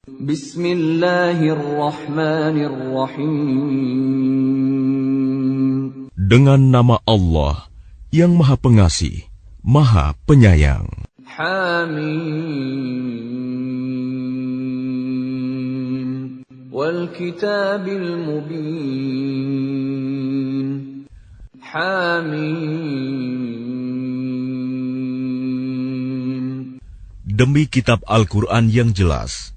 Bismillahirrahmanirrahim. Dengan nama Allah yang Maha Pengasih, Maha Penyayang. Hamim. Wal kitabil mubin. Hamim. Demi kitab Al-Quran yang jelas.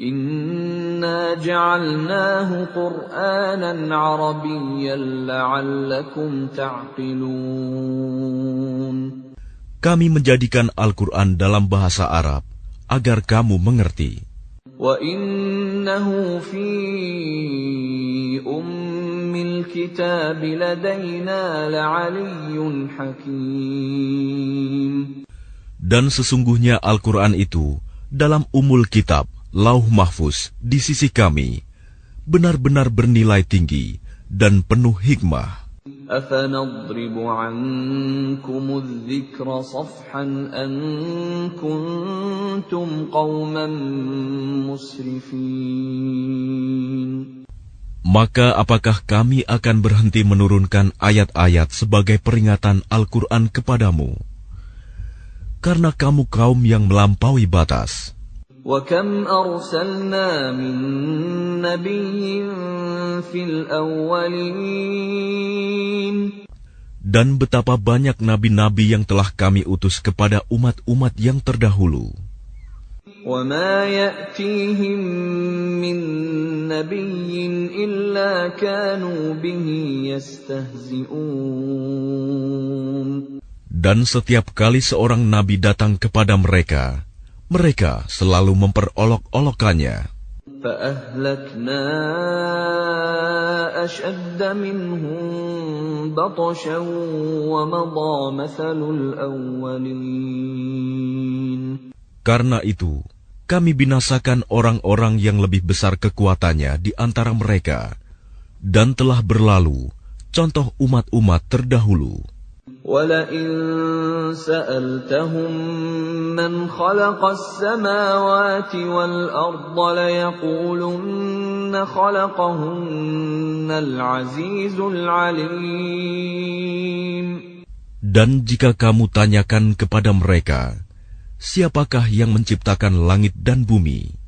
Inna ja'alnahu Qur'anan Arabiyyan la'allakum ta'qilun. Kami menjadikan Al-Quran dalam bahasa Arab agar kamu mengerti. Wa innahu fi ummil kitab ladaina la'aliyyun hakim. Dan sesungguhnya Al-Quran itu dalam umul kitab, Lauh Mahfuz di sisi kami, benar-benar bernilai tinggi dan penuh hikmah. Afanadribu ankumudz dzikra safhan an kuntum qauman musrifin. Maka apakah kami akan berhenti menurunkan ayat-ayat sebagai peringatan Al-Quran kepadamu? Karena kamu kaum yang melampaui batas. وَكَمْ أَرْسَلْنَا مِن نَّبِيٍّ فِي الْأَوَّلِينَ. Dan betapa banyak nabi-nabi yang telah kami utus kepada umat-umat yang terdahulu. وَمَا يَأْتِيهِم مِّن نَّبِيٍّ إِلَّا كَانُوا بِهِ يَسْتَهْزِئُونَ. Dan setiap kali seorang nabi datang kepada mereka, mereka selalu memperolok-olokkannya. فَأَهْلَكْنَا أَشَدَّ مِنْهُمْ بَطْشًا وَمَضَى مَثَلُ الْأَوَّلِينَ. Karena itu, kami binasakan orang-orang yang lebih besar kekuatannya di antara mereka, dan telah berlalu contoh umat-umat terdahulu. وَلَئِن سَأَلْتَهُم مَّنْ خَلَقَ السَّمَاوَاتِ وَالْأَرْضَ لَيَقُولُنَّ خَلَقَهُنَّ الْعَزِيزُ الْعَلِيمُ. Dan jika kamu tanyakan kepada mereka, siapakah yang menciptakan langit dan bumi?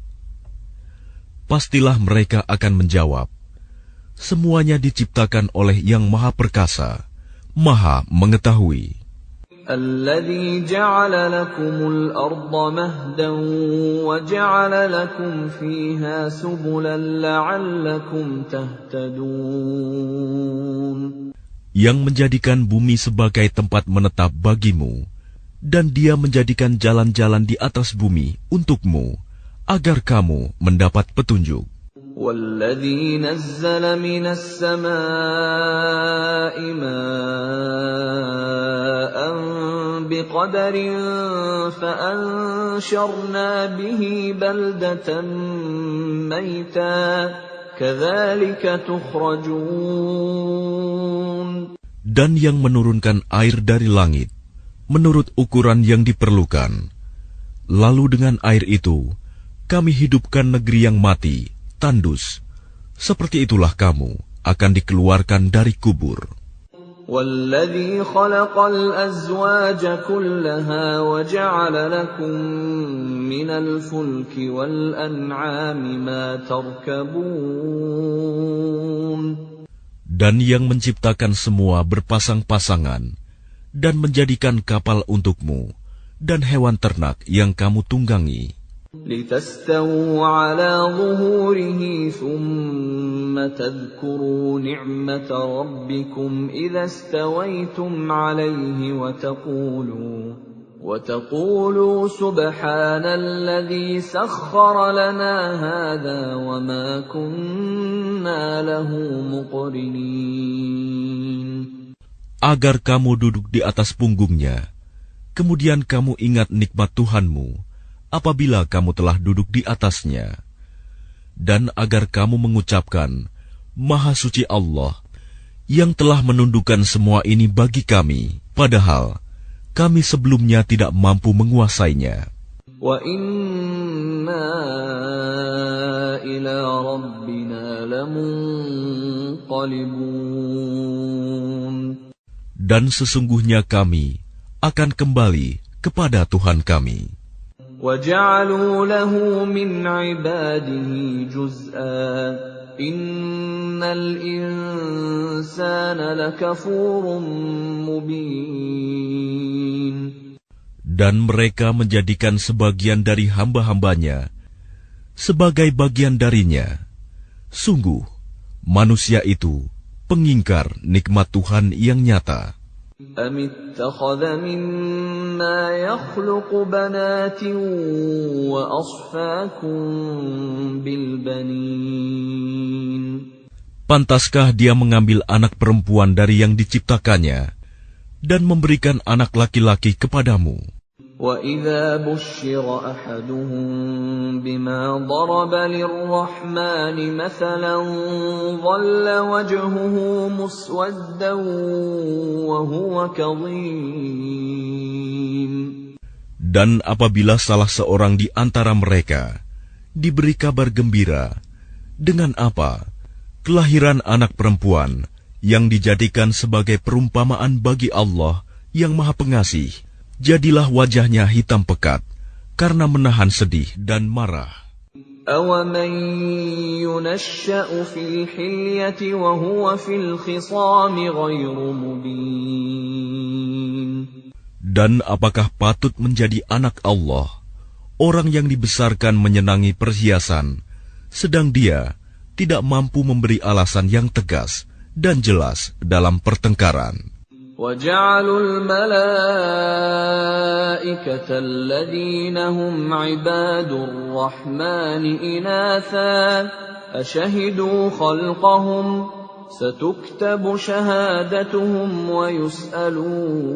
Pastilah mereka akan menjawab, semuanya diciptakan oleh Yang Maha Perkasa, Maha Mengetahui. الَّذِي جَعَلَ لَكُمُ الْأَرْضَ مَهْدًا وَجَعَلَ لَكُمْ فِيهَا سُبُلًا لَعَلَّكُمْ تَهْتَدُونَ. Yang menjadikan bumi sebagai tempat menetap bagimu, dan Dia menjadikan jalan-jalan di atas bumi untukmu, agar kamu mendapat petunjuk. وَالَّذِي نَزَّلَ مِنَ السَّمَاءِ مَاءً بِقَدَرٍ فَأَنشَرْنَا بِهِ بَلْدَةً مَّيْتًا كَذَلِكَ تُخْرَجُونَ. Dan yang menurunkan air dari langit menurut ukuran yang diperlukan, lalu dengan air itu kami hidupkan negeri yang mati, tandus. Seperti itulah kamu akan dikeluarkan dari kubur. وَالَّذِي خَلَقَ الْأَزْوَاجَ كُلَّهَا وَجَعَلَ لَكُم مِّنَ الْفُلْكِ وَالْأَنْعَامِ مَا تَرْكَبُونَ. Dan yang menciptakan semua berpasang-pasangan dan menjadikan kapal untukmu dan hewan ternak yang kamu tunggangi. لِتَسْتَوُوا عَلَى ظُهُورِهِ ثُمَّ تَذْكُرُوا نِعْمَةَ رَبِّكُمْ إِذَا اسْتَوَيْتُمْ عَلَيْهِ وَتَقُولُوا سُبْحَانَ الَّذِي سَخَّرَ لَنَا هَذَا وَمَا كُنَّا لَهُ مُقْرِنِينَ. Agar kamu duduk di atas punggungnya, kemudian kamu ingat nikmat Tuhanmu apabila kamu telah duduk di atasnya, dan agar kamu mengucapkan, Maha Suci Allah, yang telah menundukkan semua ini bagi kami, padahal kami sebelumnya tidak mampu menguasainya. وَإِنَّا لَمُنقَلِبُونَ Dan sesungguhnya kami akan kembali kepada Tuhan kami. وَجَعَلُوا لَهُ مِنْ عِبَادِهِ جُزْءًا إِنَّ الْإِنسَانَ لَكَفُورٌ مُبِينٌ Dan mereka menjadikan sebagian dari hamba-hambanya sebagai bagian darinya. Sungguh, manusia itu pengingkar nikmat Tuhan yang nyata. أَمِ اتَّخَذَ مِمَّا يَخْلُقُ بَنَاتٍ وَأَصْفَاكُم بِالْبَنِينَ Pantaskah dia mengambil anak perempuan dari yang diciptakannya dan memberikan anak laki-laki kepadamu? وَإِذَا بُشِّرَ أَحَدُهُم بِمَا ضَرَبَ لِلرَّحْمَنِ مَثَلًا ظَلَّ وَجْهُهُ مُسْوَدًّا وَهُوَ كَظِيمٌ Dan apabila salah seorang di antara mereka diberi kabar gembira dengan apa? Kelahiran anak perempuan yang dijadikan sebagai perumpamaan bagi Allah yang Maha Pengasih, jadilah wajahnya hitam pekat karena menahan sedih dan marah. أَوَمَن يُنَشَّأُ فِي الْحِلْيَةِ وَهُوَ فِي الْخِصَامِ غَيْرُ مُبِينٍ Dan apakah patut menjadi anak Allah orang yang dibesarkan menyenangi perhiasan, sedang dia tidak mampu memberi alasan yang tegas dan jelas dalam pertengkaran? وَجَعَلُوا الْمَلَائِكَةَ الَّذِينَ هُمْ عِبَادُ الرَّحْمَنِ إِنَاثًا أَشَهِدُوا خَلْقَهُمْ سَتُكْتَبُ شَهَادَتُهُمْ وَيُسْأَلُونَ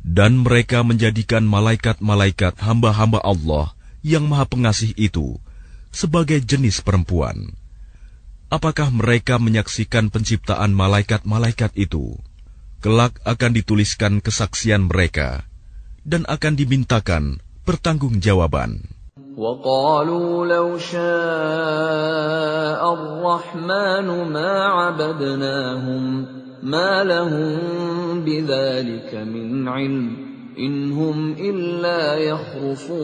Dan mereka menjadikan malaikat-malaikat hamba-hamba Allah yang Maha Pengasih itu sebagai jenis perempuan. Apakah mereka menyaksikan penciptaan malaikat-malaikat itu? Kelak akan dituliskan kesaksian mereka dan akan dimintakan pertanggungjawaban. وَقَالُوا لَوْ شَاءَ الرَّحْمَنُ مَا عَبَدْنَاهُمْ مَا لَهُم بِذَلِكَ مِنْ عِلْمٍ إِنْ هُمْ إِلَّا يَخْرُصُونَ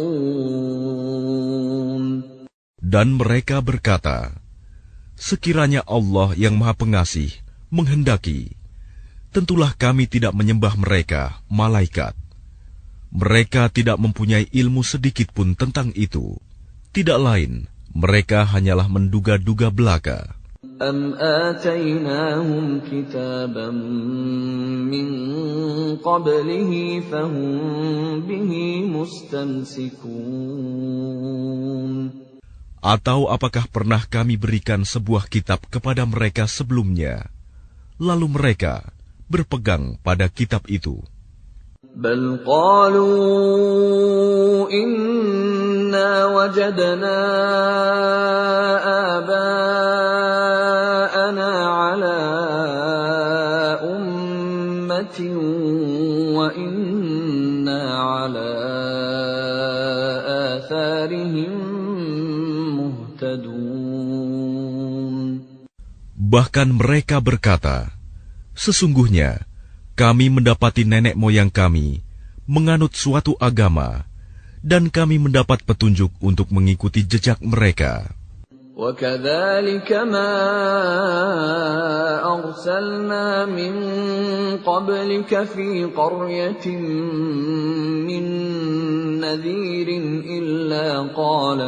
Dan mereka berkata, sekiranya Allah yang Maha Pengasih menghendaki, tentulah kami tidak menyembah mereka, malaikat. Mereka tidak mempunyai ilmu sedikit pun tentang itu. Tidak lain, mereka hanyalah menduga-duga belaka. أَمْ آتَيْنَاهُمْ كِتَابًا مِّن قَبْلِهِ فَهُمْ بِهِ مُسْتَمْسِكُونَ Atau apakah pernah kami berikan sebuah kitab kepada mereka sebelumnya, lalu mereka berpegang pada kitab itu? بَلْ قَالُوا إِنَّا وَجَدْنَا آبَاءَنَا عَلَىٰ أُمَّةٍ وَإِنَّا عَلَىٰ آثَارِهِم مُهْتَدُونَ Bahkan mereka berkata, sesungguhnya kami mendapati nenek moyang kami menganut suatu agama, dan kami mendapat petunjuk untuk mengikuti jejak mereka. وَكَذَلِكَ مَا أَرْسَلْنَا مِن قَبْلِكَ فِي قَرْيَةٍ مِّن نَّذِيرٍ إِلَّا قَالَ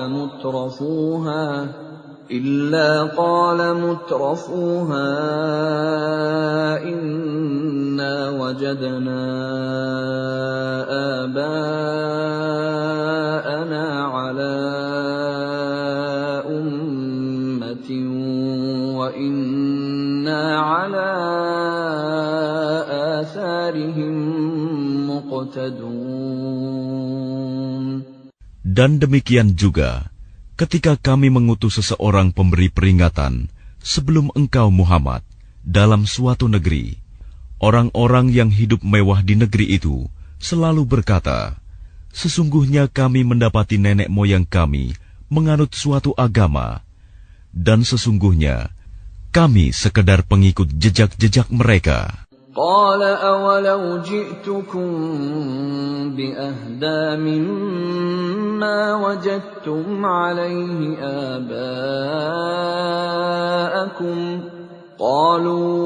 مُتْرَفُوهَا إِنَّا وَجَدْنَا آبَاءَنَا عَلَىٰ أُمَّةٍ وَإِنَّا عَلَىٰ آثَارِهِم مُقْتَدُونَ Dan demikian juga, ketika kami mengutus seseorang pemberi peringatan sebelum engkau Muhammad dalam suatu negeri, orang-orang yang hidup mewah di negeri itu selalu berkata, sesungguhnya kami mendapati nenek moyang kami menganut suatu agama, Dan sesungguhnya kami sekedar pengikut jejak-jejak mereka. قال أولو جئتكم بأهدى مما وجدتم عليه آباءكم قالوا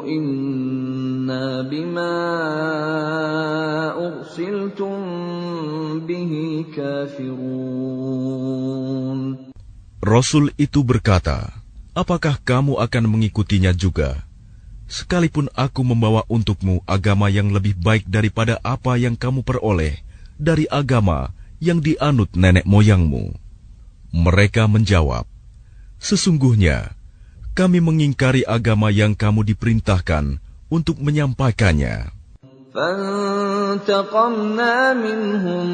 إنا بما أرسلتم به كافرون. Rasul itu berkata, apakah kamu akan mengikutinya juga? Sekalipun aku membawa untukmu agama yang lebih baik daripada apa yang kamu peroleh dari agama yang dianut nenek moyangmu. Mereka menjawab, sesungguhnya kami mengingkari agama yang kamu diperintahkan untuk menyampaikannya. فانتقمنا منهم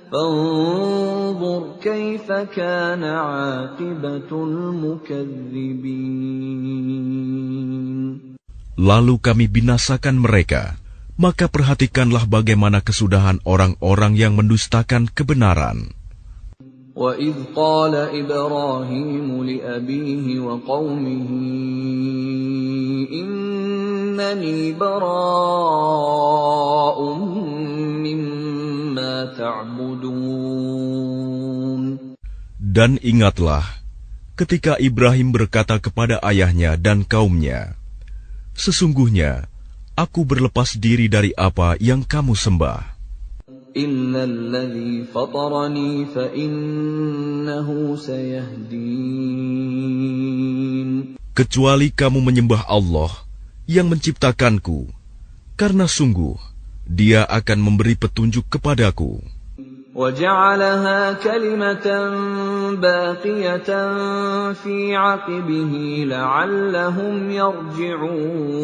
فانظر كيف كان عاقبة المكذبين. Lalu kami binasakan mereka, maka perhatikanlah bagaimana kesudahan orang-orang yang mendustakan kebenaran. وَإِذْ قَالَ إِبْرَاهِيمُ لِأَبِيهِ وَقَوْمِهِ إِنَّنِي بَرَاءٌ مِّمَّا تَعْبُدُونَ. Dan ingatlah, ketika Ibrahim berkata kepada ayahnya dan kaumnya, sesungguhnya aku berlepas diri dari apa yang kamu sembah. إِلَّا الَّذِي فَطَرَنِي فَإِنَّهُ سَيَهْدِينِ. Kecuali kamu menyembah Allah yang menciptakanku, karena sungguh Dia akan memberi petunjuk kepadaku. وَجَعَلَهَا كَلِمَةً بَاقِيَةً فِي عَقِبِهِ لَعَلَّهُمْ يَرْجِعُونَ.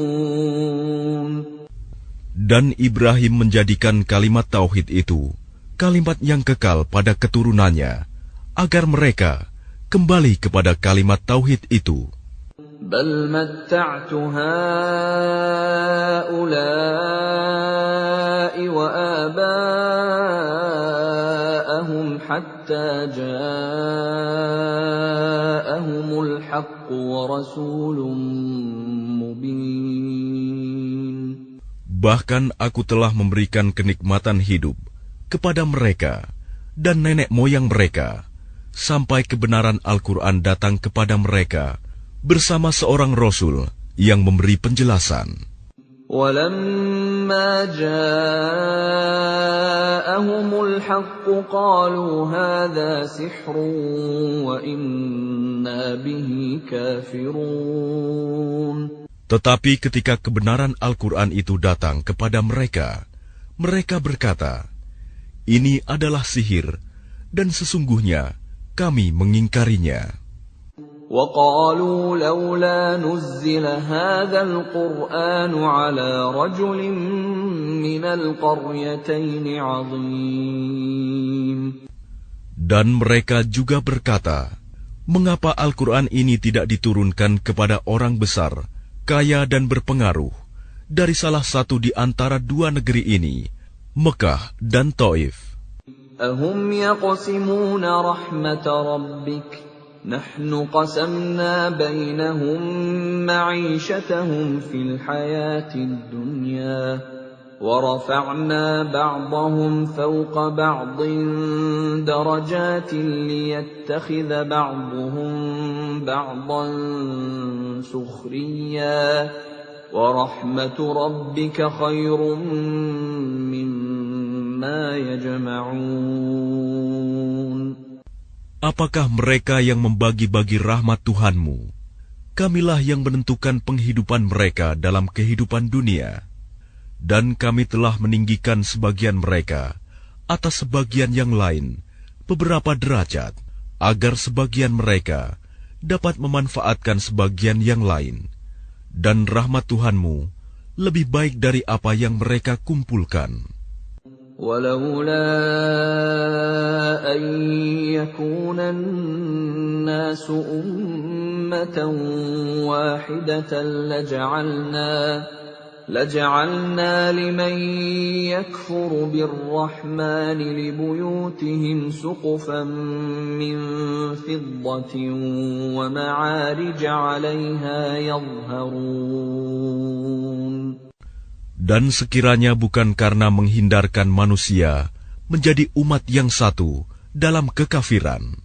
Dan Ibrahim menjadikan kalimat tauhid itu kalimat yang kekal pada keturunannya, agar mereka kembali kepada kalimat tauhid itu. بَلْ مَتَّعْتُ هَؤُلَاءِ وَآبَاءَهُمْ حَتَّى جَاءَهُمُ الْحَقُّ وَرَسُولٌ مُّبِينٌ. Bahkan aku telah memberikan kenikmatan hidup kepada mereka dan nenek moyang mereka, sampai kebenaran Al-Quran datang kepada mereka bersama seorang Rasul yang memberi penjelasan. وَلَمَّا جَاءَهُمُ الْحَقُّ قَالُوا هَذَا سِحْرٌ وَإِنَّا بِهِ كَافِرُونَ. Tetapi ketika kebenaran Al-Quran itu datang kepada mereka, mereka berkata, ini adalah sihir, dan sesungguhnya kami mengingkarinya. وَقَالُوا لَوْلَا نُزِّلَ هَذَا الْقُرْآنُ عَلَى رَجُلٍ مِّنَ الْقَرْيَتَيْنِ عَظِيمٍ. Dan mereka juga berkata, mengapa Al-Quran ini tidak diturunkan kepada orang besar, kaya dan berpengaruh, dari salah satu di antara dua negeri ini, Mekah dan Taif. أَهُمْ يَقْسِمُونَ رَحْمَةَ رَبِّكَ نَحْنُ قَسَمْنَا بَيْنَهُمْ مَعِيشَتَهُمْ فِي الْحَيَاةِ الدُّنْيَا وَرَفَعْنَا بَعْضَهُمْ فَوْقَ بَعْضٍ دَرَجَاتٍ لِيَتَّخِذَ بَعْضُهُمْ بَعْضًا سُخْرِيًّا وَرَحْمَةُ رَبِّكَ خَيْرٌ مِّمَّا يَجْمَعُونَ. Apakah mereka yang membagi-bagi rahmat Tuhanmu? Kamilah yang menentukan penghidupan mereka dalam kehidupan dunia. Dan kami telah meninggikan sebagian mereka atas sebagian yang lain beberapa derajat, agar sebagian mereka dapat memanfaatkan sebagian yang lain. Dan rahmat Tuhanmu lebih baik dari apa yang mereka kumpulkan. وَلَوْلَا أَن يَكُونَ النَّاسُ أُمَّةً وَاحِدَةً لَجَعَلْنَا لِمَن يَكْفُرُ بِالرَّحْمَنِ لِبُيُوتِهِمْ سُقُفًا مِّن فِضَّةٍ وَمَعَارِجَ عَلَيْهَا يَظْهَرُونَ. Dan sekiranya bukan karena menghindarkan manusia menjadi umat yang satu dalam kekafiran,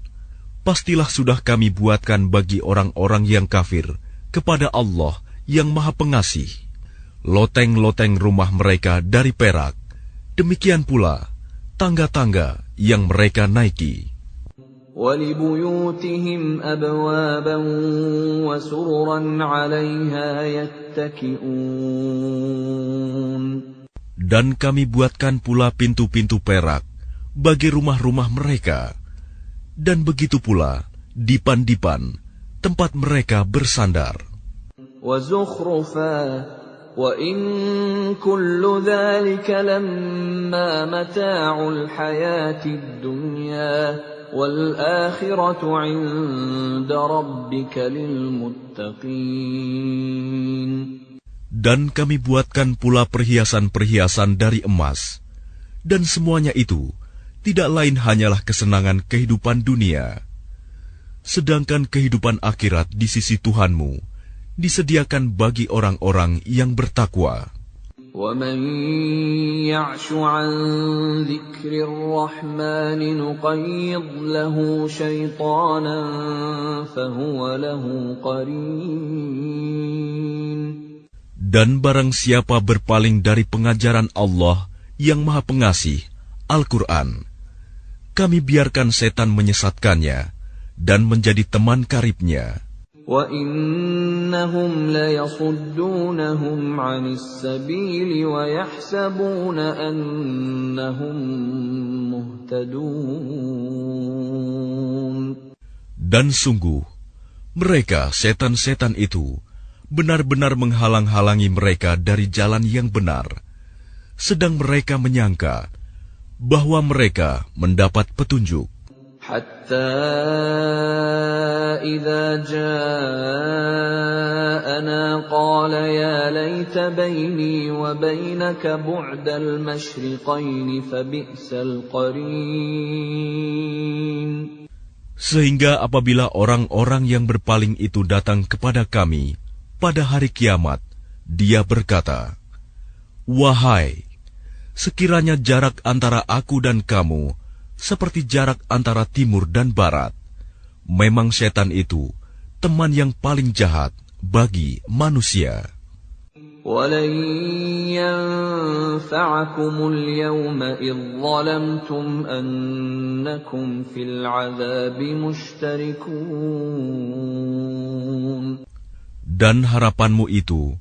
pastilah sudah kami buatkan bagi orang-orang yang kafir kepada Allah yang Maha Pengasih loteng-loteng rumah mereka dari perak, demikian pula tangga-tangga yang mereka naiki. وَلِبُيُوتِهِمْ أَبْوَابًا وَسُرُرًا عَلَيْهَا يَتَّكِئُونَ. Dan kami buatkan pula pintu-pintu perak bagi rumah-rumah mereka, dan begitu pula dipan-dipan tempat mereka bersandar. وَزُخْرُفًا وَإِن كُلُّ ذَلِكَ لَمَّا مَتَاعُ الْحَيَاةِ الدُّنْيَا وَالْآخِرَةُ عِندَ رَبِّكَ لِلْمُتَّقِينَ. Dan kami buatkan pula perhiasan-perhiasan dari emas, dan semuanya itu tidak lain hanyalah kesenangan kehidupan dunia. Sedangkan kehidupan akhirat di sisi Tuhanmu disediakan bagi orang-orang yang bertakwa. وَمَن يَعْشُ عَن ذِكْرِ الرَّحْمَنِ نُقَيِّضْ لَهُ شَيْطَانًا فَهُوَ لَهُ قَرِينٌ. Dan barang siapa berpaling dari pengajaran Allah yang Maha Pengasih, Al-Quran, kami biarkan setan menyesatkannya dan menjadi teman karibnya. وَإِنَّهُمْ لَيَصُدُّونَهُمْ عَنِ السَّبِيلِ وَيَحْسَبُونَ أَنَّهُمْ مُهْتَدُونَ. Dan sungguh, mereka setan-setan itu benar-benar menghalang-halangi mereka dari jalan yang benar, sedang mereka menyangka bahwa mereka mendapat petunjuk. حَتَّى إِذَا جَاءَنَا قَالَ يَا لَيْتَ بَيْنِي وَبَيْنَكَ بُعْدَ الْمَشْرِقَيْنِ فَبِئْسَ الْقَرِينُ. Sehingga apabila orang-orang yang berpaling itu datang kepada kami pada hari kiamat, dia berkata, "Wahai, sekiranya jarak antara aku dan kamu seperti jarak antara timur dan barat, memang setan itu teman yang paling jahat bagi manusia." وَلَن يَنفَعَكُمُ الْيَوْمَ إِذ ظَّلَمْتُمْ أَنَّكُمْ فِي الْعَذَابِ مُشْتَرِكُونَ. Dan harapanmu itu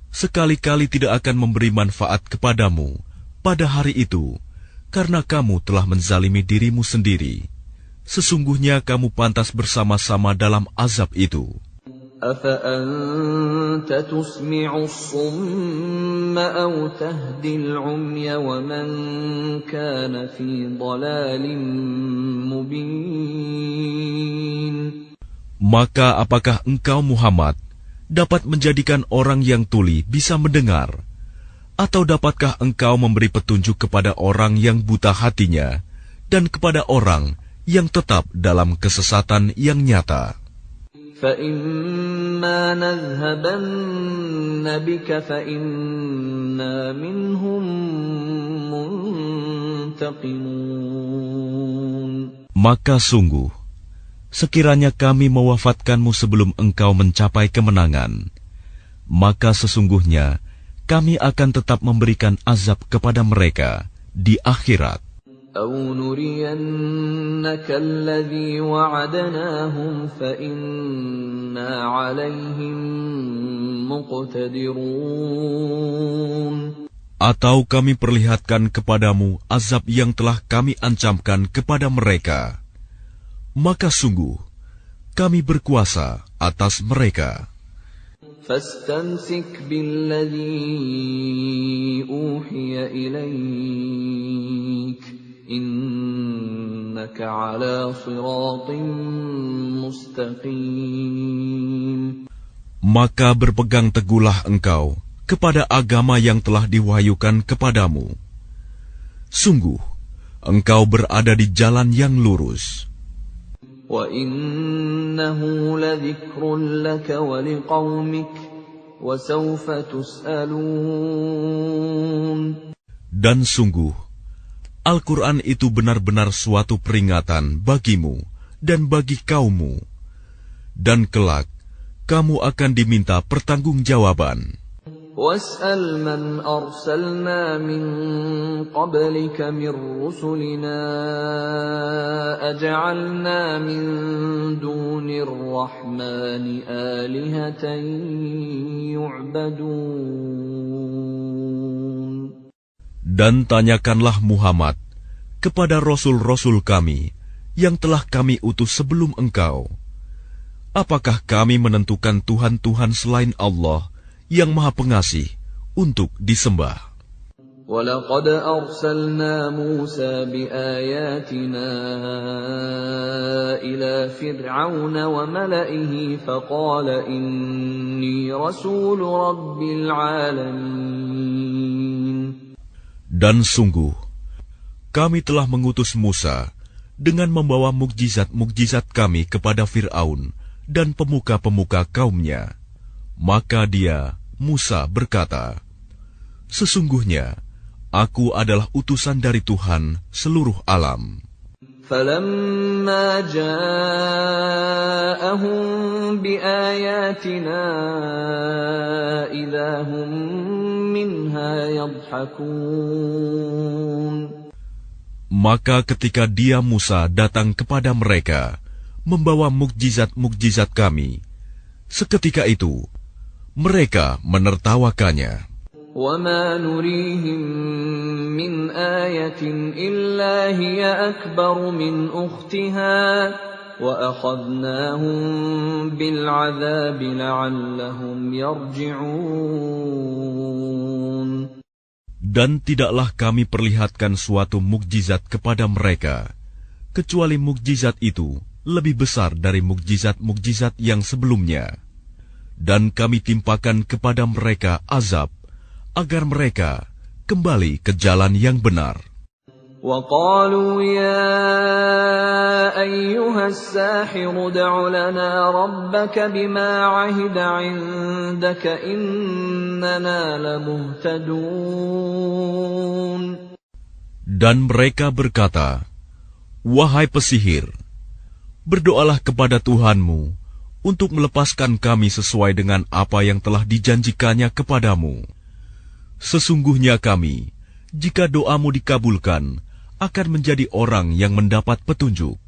sekali-kali tidak akan memberi manfaat kepadamu pada hari itu, karena kamu telah menzalimi dirimu sendiri. Sesungguhnya kamu pantas bersama-sama dalam azab itu. أَفَأَنْتَ تُسْمِعُ الصُّمَّ أَوْ تَهْدِي الْعُمْيَ وَمَنْ كَانَ فِي ضَلَالٍ مُبِينٍ. Maka apakah engkau Muhammad dapat menjadikan orang yang tuli bisa mendengar? Atau dapatkah engkau memberi petunjuk kepada orang yang buta hatinya dan kepada orang yang tetap dalam kesesatan yang nyata? فَإِمَّا نَذْهَبَنَّ بِكَ فَإِنَّا مِنْهُمْ مُنْتَقِمُونَ. Maka sungguh, sekiranya kami mewafatkanmu sebelum engkau mencapai kemenangan, maka sesungguhnya kami akan tetap memberikan azab kepada mereka di akhirat. أَوْ نُرِيَنَّكَ الَّذِي وَعَدْنَاهُمْ فَإِنَّا عَلَيْهِمْ مُقْتَدِرُونَ. Atau kami perlihatkan kepadamu azab yang telah kami ancamkan kepada mereka, maka sungguh kami berkuasa atas mereka. فَاسْتَمْسِكْ بِالَّذِي أُوحِيَ إِلَيْكَ إِنَّكَ عَلَى صِرَاطٍ مُسْتَقِيمٍ. Maka berpegang teguhlah engkau kepada agama yang telah diwahyukan kepadamu. Sungguh, engkau berada di jalan yang lurus. وَإِنَّهُ لَذِكْرٌ لَكَ وَلِقَوْمِكَ وَسَوْفَ تُسْأَلُونَ. Dan sungguh, Al-Quran itu benar-benar suatu peringatan bagimu dan bagi kaummu. Dan kelak, kamu akan diminta pertanggungjawaban. وَاسْأَلْ مَنْ أَرْسَلْنَا مِنْ قَبْلِكَ مِنْ رُسُلِنَا أَجَعَلْنَا مِنْ دُونِ الرَّحْمَنِ آلِهَةً يُعْبَدُونَ. Dan tanyakanlah Muhammad kepada rasul-rasul kami yang telah kami utus sebelum engkau. Apakah kami menentukan Tuhan-Tuhan selain Allah yang Maha Pengasih untuk disembah? وَلَقَدْ أَرْسَلْنَا مُوسَى بِآيَاتِنَا إِلَى فِرْعَوْنَ وَمَلَئِهِ فَقَالَ إِنِّي رَسُولُ رَبِّ الْعَالَمِينَ. Dan sungguh, kami telah mengutus Musa dengan membawa mukjizat-mukjizat kami kepada Fir'aun dan pemuka-pemuka kaumnya. Maka dia, Musa, berkata, "Sesungguhnya, aku adalah utusan dari Tuhan seluruh alam." فَلَمَّا جَاءَهُم بِآيَاتِنَا إِذَا هُم مِّنْهَا يَضْحَكُونَ. Maka ketika dia, Musa, datang kepada mereka, membawa mukjizat-mukjizat kami, seketika itu mereka menertawakannya. وَمَا نُرِيهِم مِّنْ آيَةٍ إِلَّا هِيَ أَكْبَرُ مِنْ أُخْتِهَا وَأَخَذْنَاهُم بِالْعَذَابِ لَعَلَّهُمْ يَرْجِعُونَ. Dan tidaklah kami perlihatkan suatu mukjizat kepada mereka, kecuali mukjizat itu lebih besar dari mukjizat-mukjizat yang sebelumnya. Dan kami timpakan kepada mereka azab, agar mereka kembali ke jalan yang benar. وَقَالُوا يَا أَيُّهَا السَّاحِرُ ادْعُ لَنَا رَبَّكَ بِمَا عَهِدَ عِندَكَ إِنَّنَا لَمُهْتَدُونَ. Dan mereka berkata, "Wahai pesihir, berdoalah kepada Tuhanmu untuk melepaskan kami sesuai dengan apa yang telah dijanjikannya kepadamu. Sesungguhnya kami, jika doamu dikabulkan, akan menjadi orang yang mendapat petunjuk."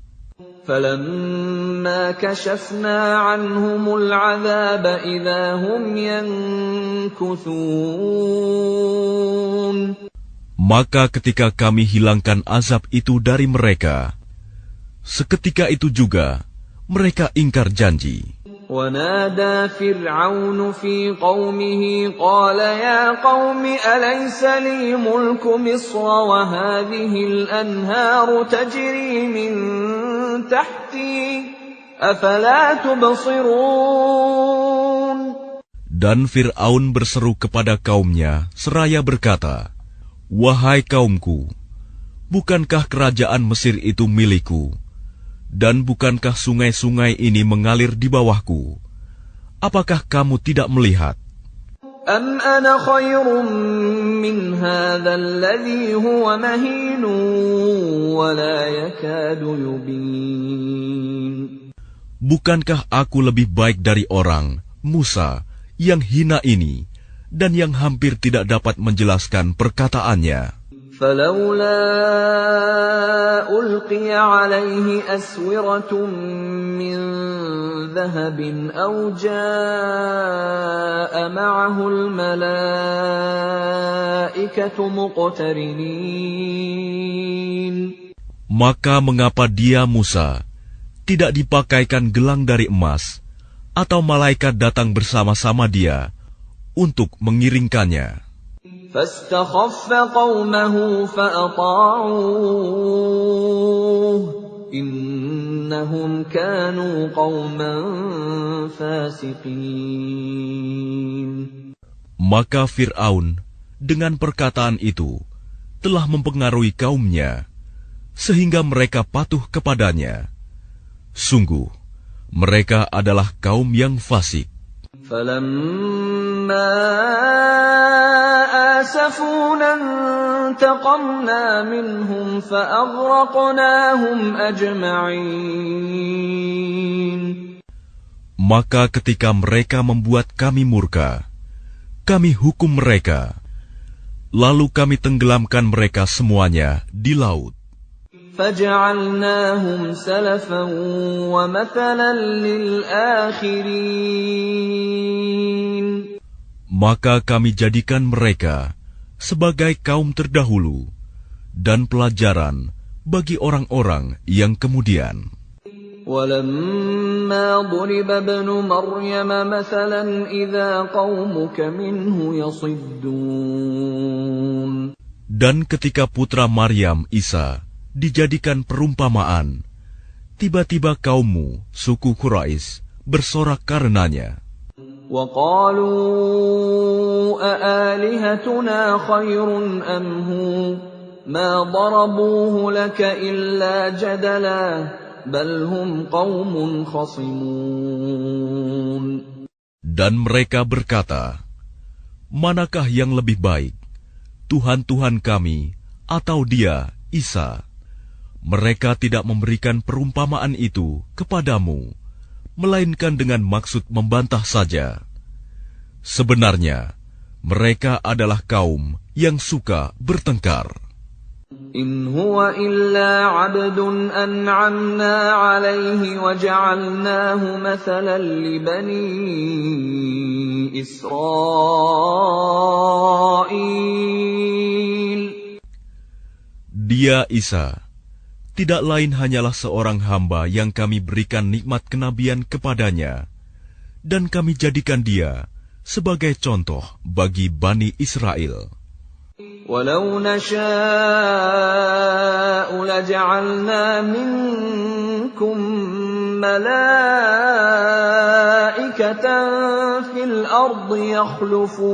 فَلَمَّا كَشَفْنَا عَنْهُمُ الْعَذَابَ إِذَا هُمْ يَنكُثُونَ. Maka ketika kami hilangkan azab itu dari mereka, seketika itu juga mereka ingkar janji. وَنَادَى فِرْعَوْنُ فِي قَوْمِهِ قَالَ يَا قَوْمِ أَلَيْسَ لِي مُلْكُ مِصْرَ وَهَٰذِهِ الْأَنْهَارُ تَجْرِي مِن تَحْتِي أَفَلَا تُبْصِرُونَ. Dan Fir'aun berseru kepada kaumnya seraya berkata, "Wahai kaumku, bukankah kerajaan Mesir itu milikku? Dan bukankah sungai-sungai ini mengalir di bawahku? Apakah kamu tidak melihat? أَمْ أَنَا خَيْرٌ مِّنْ هَٰذَا الَّذِي هُوَ مَهِينٌ وَلَا يَكَادُ يُبِينُ. Bukankah aku lebih baik dari orang, Musa, yang hina ini, dan yang hampir tidak dapat menjelaskan perkataannya? فَلَوْلَا أُلْقِيَ عَلَيْهِ أَسْوِرَةٌ مِّن ذَهَبٍ أَوْ جَاءَ مَعَهُ الْمَلَائِكَةُ مُقْتَرِنِينَ. Maka mengapa dia, Musa, tidak dipakaikan gelang dari emas, atau malaikat datang bersama-sama dia untuk mengiringkannya? فَاسْتَخَفَّ قَوْمَهُ فَأَطَاعُوهُ إِنَّهُمْ كَانُوا قَوْمًا فَاسِقِينَ. Maka Fir'aun dengan perkataan itu telah mempengaruhi kaumnya, sehingga mereka patuh kepadanya. Sungguh, mereka adalah kaum yang fasik. فَلَمَّا آسَفُونَا انتَقَمْنَا مِنْهُمْ فَأَغْرَقْنَاهُمْ أَجْمَعِينَ. Maka ketika mereka membuat kami murka, kami hukum mereka, lalu kami tenggelamkan mereka semuanya di laut. فَجَعَلْنَاهُمْ سَلَفًا وَمَثَلًا لِلْآخِرِينَ. Maka kami jadikan mereka sebagai kaum terdahulu dan pelajaran bagi orang-orang yang kemudian. وَلَمَّا ضُرِبَ ابْنُ مَرْيَمَ مَثَلًا إِذَا قَوْمُكَ مِنْهُ يَصِدُّونَ. Dan ketika putra Maryam, Isa, dijadikan perumpamaan, tiba-tiba kaummu, suku Quraisy, bersorak karenanya. وَقَالُوا أَآلِهَتُنَا خَيْرٌ أَمْ هُوَ مَا ضَرَبُوهُ لَكَ إِلَّا جَدَلًا بَلْ هُمْ قَوْمٌ خَصِمُونَ. Dan mereka berkata, manakah yang lebih baik, Tuhan-Tuhan kami atau dia, Isa? Mereka tidak memberikan perumpamaan itu kepadamu, melainkan dengan maksud membantah saja. Sebenarnya, mereka adalah kaum yang suka bertengkar. إِنْ هُوَ إِلَّا عَبْدٌ أَنْعَمْنَا عَلَيْهِ وَجَعَلْنَاهُ مَثَلًا لِبَنِي إِسْرَائِيلَ. Dia, Isa, tidak lain hanyalah seorang hamba yang kami berikan nikmat kenabian kepadanya, dan kami jadikan dia sebagai contoh bagi Bani Israel. وَلَوْ نَشَاءُ لَجَعَلْنَا مِنكُم مَّلَائِكَةً فِي الْأَرْضِ يَخْلُفُونَ.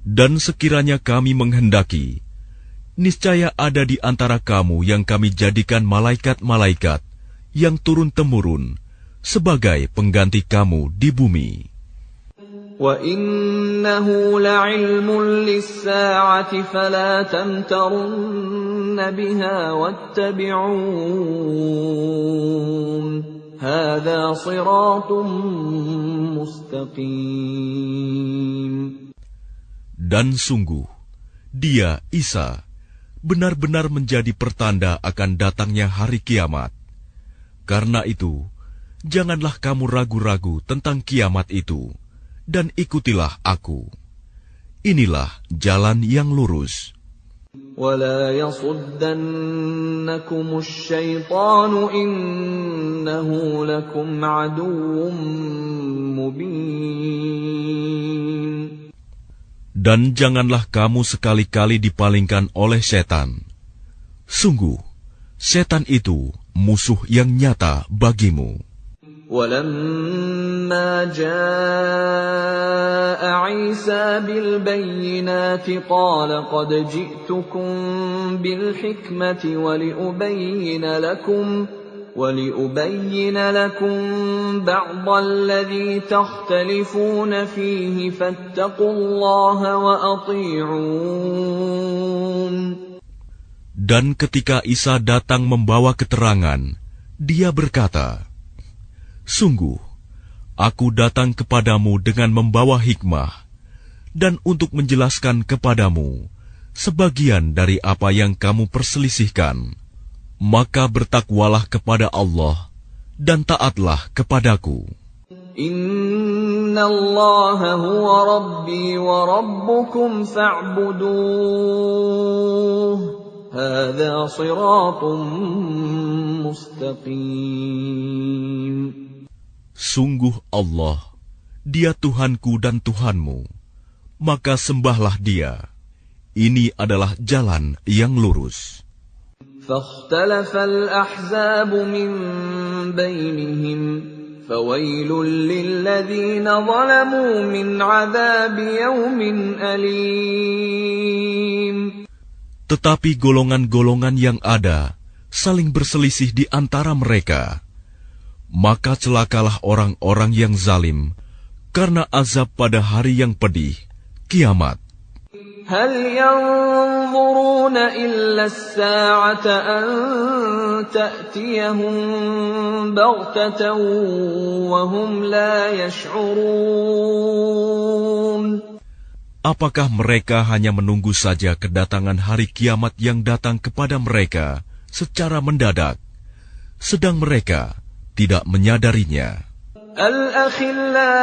Dan sekiranya kami menghendaki, niscaya ada di antara kamu yang kami jadikan malaikat-malaikat yang turun-temurun sebagai pengganti kamu di bumi. وَإِنَّهُ لَعِلْمٌ لِلسَّاعَةِ فَلَا تَمْتَرُنَّ بِهَا وَاتَّبِعُونِ هَذَا صِرَاطٌ مُسْتَقِيمٌ. Dan sungguh, dia, Isa, benar-benar menjadi pertanda akan datangnya hari kiamat. Karena itu, janganlah kamu ragu-ragu tentang kiamat itu, dan ikutilah aku. Inilah jalan yang lurus. وَلَا يَصُدَّنَّكُمُ الشَّيْطَانُ إِنَّهُ لَكُمْ عَدُوٌّ مُبِينٌ. Dan janganlah kamu sekali-kali dipalingkan oleh setan. Sungguh, setan itu musuh yang nyata bagimu. وَلَمَّا جَاءَ عِيسَى بِالْبَيِّنَاتِ قَالَ قَدْ جِئْتُكُم بِالْحِكْمَةِ وَلِأُبَيِّنَ لَكُم بَعْضَ الَّذِي تَخْتَلِفُونَ فِيهِ فَاتَّقُوا اللَّهَ وَأَطِيعُونِ. Dan ketika Isa datang membawa keterangan, dia berkata, sungguh, aku datang kepadamu dengan membawa hikmah, dan untuk menjelaskan kepadamu sebagian dari apa yang kamu perselisihkan. Maka bertakwalah kepada Allah, dan taatlah kepadaku. Inna Allah huwa Rabbi wa Rabbukum fa'buduh. Hadha siratun mustaqim. Sungguh Allah, Dia Tuhanku dan Tuhanmu, maka sembahlah Dia. Ini adalah jalan yang lurus. فاختلف الأحزاب من بينهم فَوَيْلٌ لِّلَّذِينَ ظَلَمُوا مِنْ عَذَابِ يَوْمٍ أَلِيمٍ. Tetapi golongan-golongan yang ada saling berselisih di antara mereka. Maka celakalah orang-orang yang zalim karena azab pada hari yang pedih, kiamat. هَلْ يَنظُرُونَ إِلَّا السَّاعَةَ أَن تَأْتِيَهُم بَغْتَةً وَهُمْ لَا يَشْعُرُونَ. Apakah mereka hanya menunggu saja kedatangan hari kiamat yang datang kepada mereka secara mendadak, sedang mereka tidak menyadarinya? الْأَخِلَّاءُ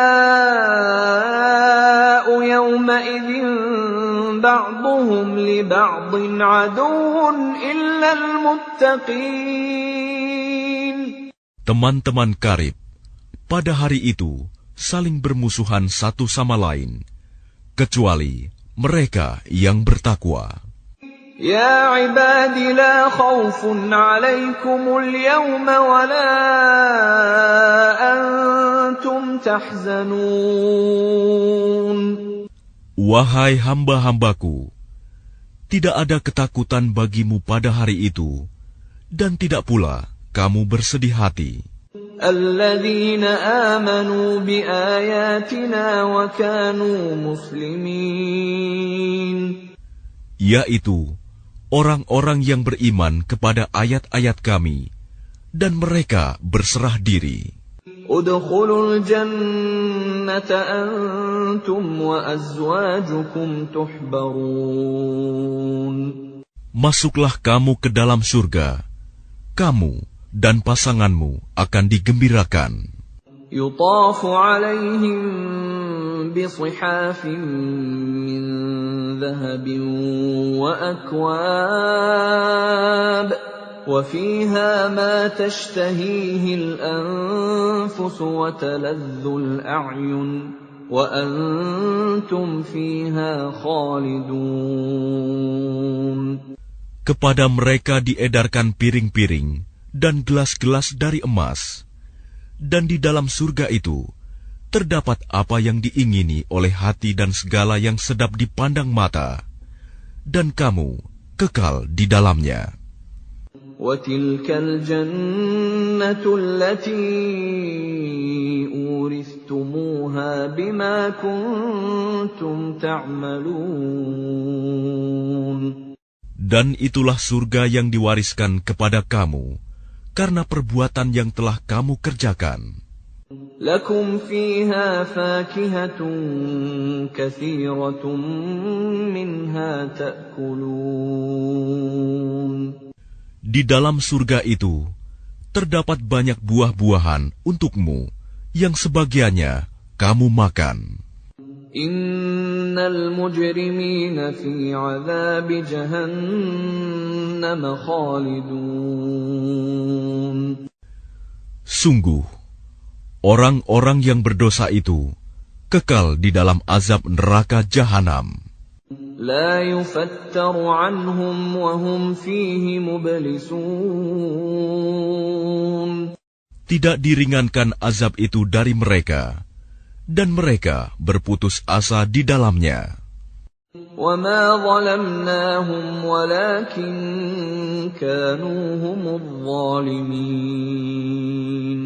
يَوْمَئِذٍ بَعْضُهُمْ لِبَعْضٍ عَدُوٌّ إِلَّا الْمُتَّقِينَ. Teman-teman karib pada hari itu saling bermusuhan satu sama lain, kecuali mereka yang bertakwa. يا عباد لا خوف عليكم اليوم ولا أنتم تحزنون. Wahai hamba-hambaku, tidak ada ketakutan bagimu pada hari itu, dan tidak pula kamu bersedih hati. الذين آمنوا بآياتنا وكانوا مسلمين. Yaitu orang-orang yang beriman kepada ayat-ayat kami, dan mereka berserah diri. ادخلوا الجنة أنتم وأزواجكم تحبرون. Masuklah kamu ke dalam surga, kamu dan pasanganmu akan digembirakan. يطاف عليهم بصحاف من ذهب وأكواب وفيها ما تشتهيه الأنفس وتلذ الأعين وأنتم فيها خالدون. Kepada mereka diedarkan piring-piring dan gelas-gelas dari emas, dan di dalam surga itu terdapat apa yang diingini oleh hati dan segala yang sedap dipandang mata, dan kamu kekal di dalamnya. وَتِلْكَ الْجَنَّةُ الَّتِي أُورِثْتُمُوهَا بِمَا كُنتُمْ تَعْمَلُونَ. Dan itulah surga yang diwariskan kepada kamu karena perbuatan yang telah kamu kerjakan. لَكُمْ فِيهَا فَاكِهَةٌ كَثِيرَةٌ مِنْهَا تَأْكُلُونَ. Di dalam surga itu terdapat banyak buah-buahan untukmu yang sebagiannya kamu makan. Innal mujrimina fi 'adzabi jahannam khalidun. Sungguh, orang-orang yang berdosa itu kekal di dalam azab neraka jahanam. La yufattaru 'anhum wa hum fihi mublisun. Tidak diringankan azab itu dari mereka, dan mereka berputus asa di dalamnya. وَمَا ظَلَمْنَاهُمْ وَلَكِنْ كَانُوا هُمُ الظَّالِمِينَ.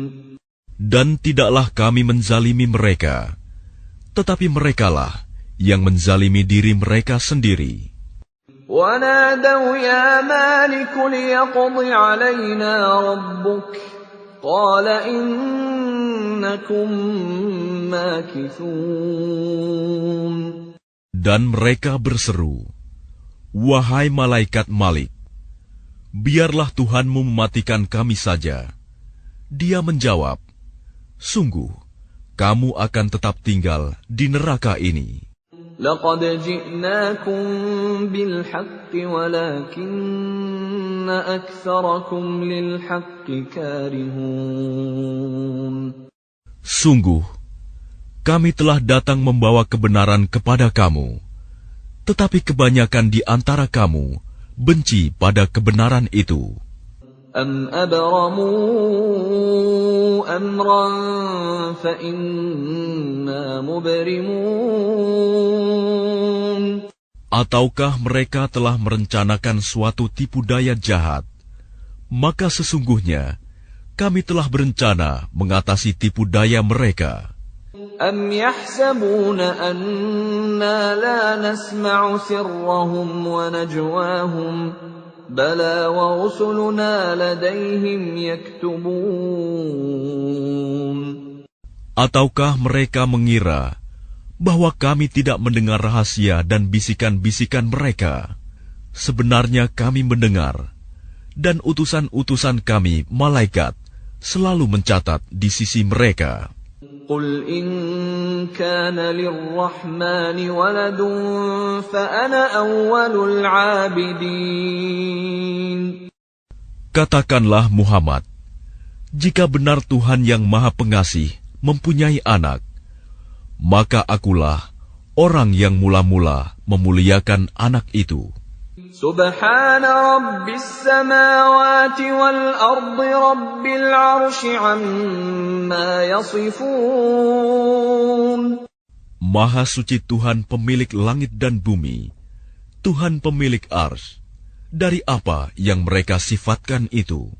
Dan tidaklah kami menzalimi mereka, tetapi merekalah yang menzalimi diri mereka sendiri. وَنَادَوْا يَا مَالِكُ لِيَقْضِ عَلَيْنَا رَبُّكَ قَالَ إِنَّكُمْ مَاكِثُونَ. Dan mereka berseru, "Wahai malaikat Malik, biarlah Tuhanmu mematikan kami saja." Dia menjawab, "Sungguh, kamu akan tetap tinggal di neraka ini." لَقَدْ جِئْنَاكُمْ بِالْحَقِّ وَلَكِنَّ أَكْثَرَكُمْ لِلْحَقِّ كَارِهُونَ. Sungguh, kami telah datang membawa kebenaran kepada kamu, tetapi kebanyakan di antara kamu benci pada kebenaran itu. أَمْ أَبْرَمُوا أَمْرًا فَإِنَّا مُبْرِمُونَ. Ataukah mereka telah merencanakan suatu tipu daya jahat? Maka sesungguhnya kami telah berencana mengatasi tipu daya mereka. أَمْ يَحْسَبُونَ أَنَّا لَا نَسْمَعُ سِرَّهُمْ وَنَجْوَاهُمْ بَلَى وَرُسُلُنَا لَدَيْهِمْ يَكْتُبُونَ. Ataukah mereka mengira bahwa kami tidak mendengar rahasia dan bisikan-bisikan mereka? Sebenarnya kami mendengar, dan utusan-utusan kami, malaikat, selalu mencatat di sisi mereka. قُلْ إِنْ كَانَ لِلرَّحْمَنِ وَلَدٌ فَأَنَا أَوَّلُ الْعَابِدِينَ. Katakanlah Muhammad, jika benar Tuhan yang Maha Pengasih mempunyai anak, maka akulah orang yang mula-mula memuliakan anak itu. Subhana Rabbis samawati wal ardi Rabbil arsy amma yasifun. Maha suci Tuhan pemilik langit dan bumi, Tuhan pemilik arsy, dari apa yang mereka sifatkan itu.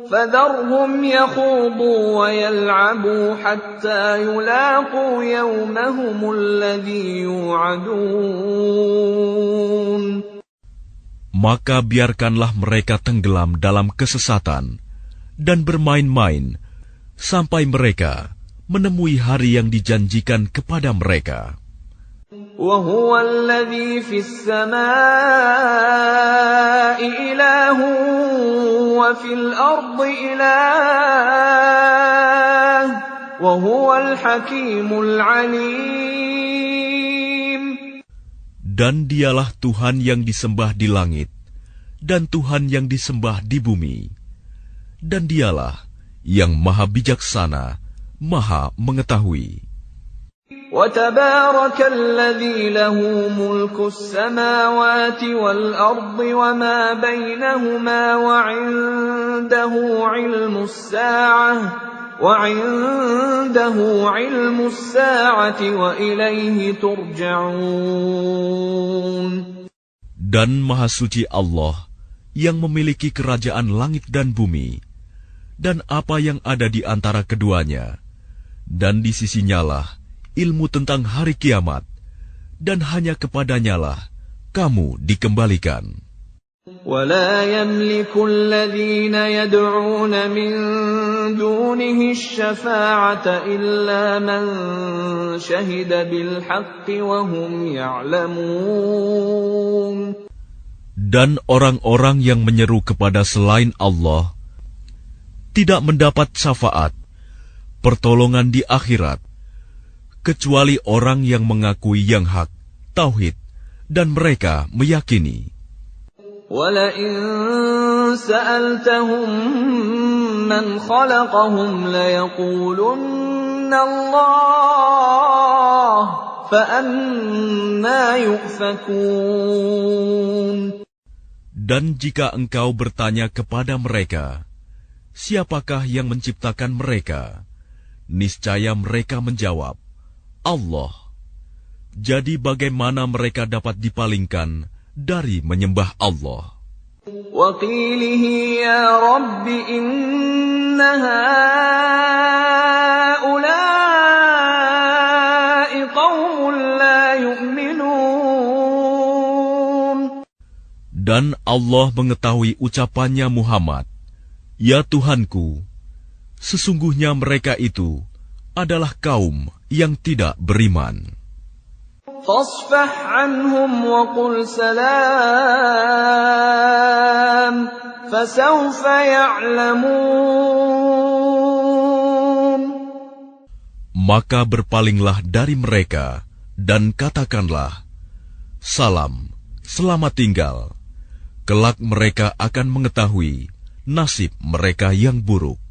فَذَرْهُمْ يَخُوضُوا وَيَلْعَبُوا حَتَّى يُلَاقُوا يَوْمَهُمُ الَّذِي يُوعَدُونَ. Maka biarkanlah mereka tenggelam dalam kesesatan dan bermain-main sampai mereka menemui hari yang dijanjikan kepada mereka. وَهُوَ الَّذِي فِي السَّمَاءِ إِلَٰهٌ وَفِي الْأَرْضِ إِلَٰهٌ وَهُوَ الْحَكِيمُ الْعَلِيمُ. Dan dialah Tuhan yang disembah di langit, dan Tuhan yang disembah di bumi. Dan dialah yang maha bijaksana, maha mengetahui. وَتَبَارَكَ الَّذِي لَهُ مُلْكُ السَّمَاوَاتِ وَالْأَرْضِ وَمَا بَيْنَهُمَا وَعِندَهُ عِلْمُ السَّاعَةِ وَإِلَيْهِ تُرْجَعُونَ. Dan Maha Suci Allah yang memiliki kerajaan langit dan bumi, dan apa yang ada di antara keduanya, dan di sisinyalah ilmu tentang hari kiamat, dan hanya kepadanyalah kamu dikembalikan. وَلَا يَمْلِكُ الَّذِينَ يَدْعُونَ مِن دُونِهِ الشَّفَاعَةَ إِلَّا مَن شَهِدَ بِالْحَقِّ وَهُمْ يَعْلَمُونَ. Dan orang-orang yang menyeru kepada selain Allah tidak mendapat syafaat, pertolongan di akhirat, kecuali orang yang mengakui yang hak, tauhid, dan mereka meyakini. وَلَئِن سَأَلْتَهُم مَّنْ خَلَقَهُمْ لَيَقُولُنَّ اللَّهُ فَأَنَّىٰ يُؤْفَكُونَ. Dan jika engkau bertanya kepada mereka, siapakah yang menciptakan mereka? Niscaya mereka menjawab, Allah. Jadi bagaimana mereka dapat dipalingkan dari menyembah Allah? وَقِيلِهِ يَا رَبِّ إِنَّ هَٰؤُلَاءِ قَوْمٌ لَّا يُؤْمِنُونَ. Dan Allah mengetahui ucapannya Muhammad, Ya Tuhanku, sesungguhnya mereka itu adalah kaum yang tidak beriman. فَاصْفَحْ عَنْهُمْ وَقُلْ سَلَامٌ فَسَوْفَ يَعْلَمُونَ. Maka berpalinglah dari mereka dan katakanlah, Salam, selamat tinggal. Kelak mereka akan mengetahui nasib mereka yang buruk.